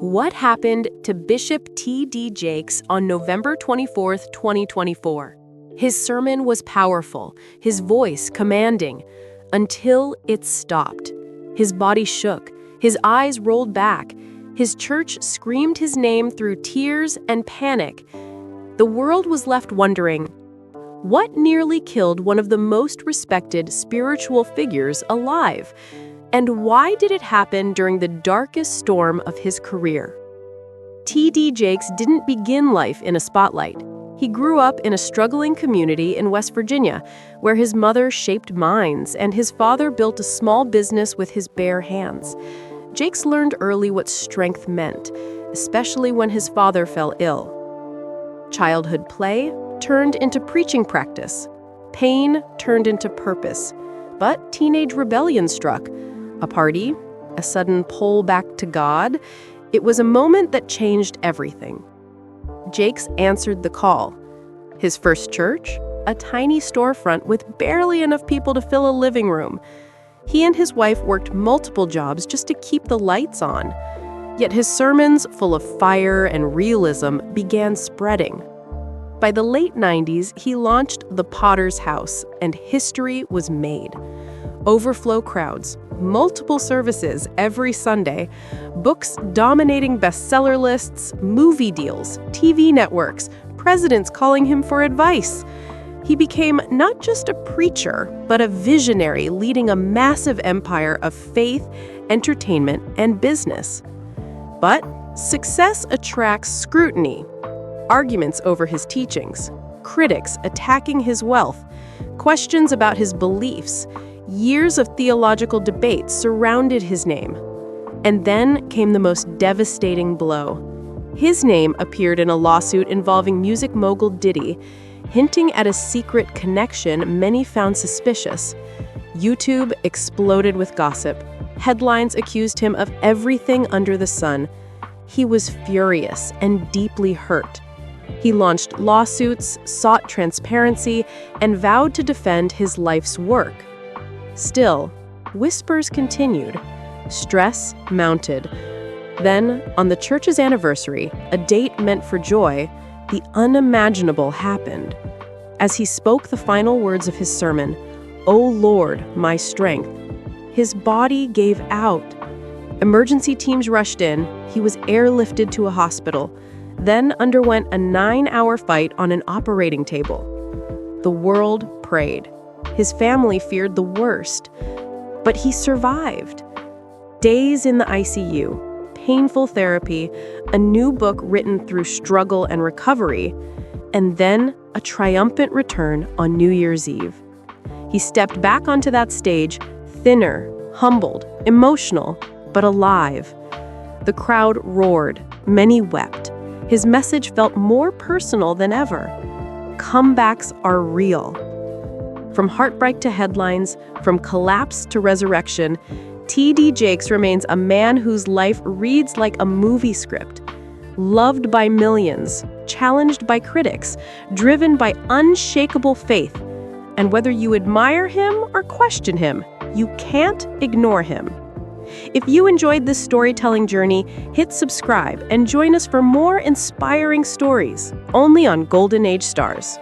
What happened to Bishop T.D. Jakes on November 24th, 2024? His sermon was powerful, his voice commanding, until it stopped. His body shook, his eyes rolled back, his church screamed his name through tears and panic. The world was left wondering, what nearly killed one of the most respected spiritual figures alive? And why did it happen during the darkest storm of his career? T.D. Jakes didn't begin life in a spotlight. He grew up in a struggling community in West Virginia, where his mother shaped minds and his father built a small business with his bare hands. Jakes learned early what strength meant, especially when his father fell ill. Childhood play turned into preaching practice. Pain turned into purpose. But teenage rebellion struck. A party, a sudden pull back to God. It was a moment that changed everything. Jakes answered the call. His first church, a tiny storefront with barely enough people to fill a living room. He and his wife worked multiple jobs just to keep the lights on. Yet his sermons, full of fire and realism, began spreading. By the late 90s, he launched The Potter's House, and history was made. Overflow crowds, multiple services every Sunday, books dominating bestseller lists, movie deals, TV networks, presidents calling him for advice. He became not just a preacher, but a visionary leading a massive empire of faith, entertainment, and business. But success attracts scrutiny, arguments over his teachings, critics attacking his wealth, questions about his beliefs. Years of theological debates surrounded his name. And then came the most devastating blow. His name appeared in a lawsuit involving music mogul Diddy, hinting at a secret connection many found suspicious. YouTube exploded with gossip. Headlines accused him of everything under the sun. He was furious and deeply hurt. He launched lawsuits, sought transparency, and vowed to defend his life's work. Still, whispers continued. Stress mounted. Then, on the church's anniversary, a date meant for joy, the unimaginable happened. As he spoke the final words of his sermon, "O Lord, my strength," his body gave out. Emergency teams rushed in. He was airlifted to a hospital, then underwent a 9-hour fight on an operating table. The world prayed. His family feared the worst, but he survived. Days in the ICU, painful therapy, a new book written through struggle and recovery, and then a triumphant return on New Year's Eve. He stepped back onto that stage, thinner, humbled, emotional, but alive. The crowd roared, many wept. His message felt more personal than ever. Comebacks are real. From heartbreak to headlines, from collapse to resurrection, T.D. Jakes remains a man whose life reads like a movie script. Loved by millions, challenged by critics, driven by unshakable faith. And whether you admire him or question him, you can't ignore him. If you enjoyed this storytelling journey, hit subscribe and join us for more inspiring stories, only on Golden Age Stars.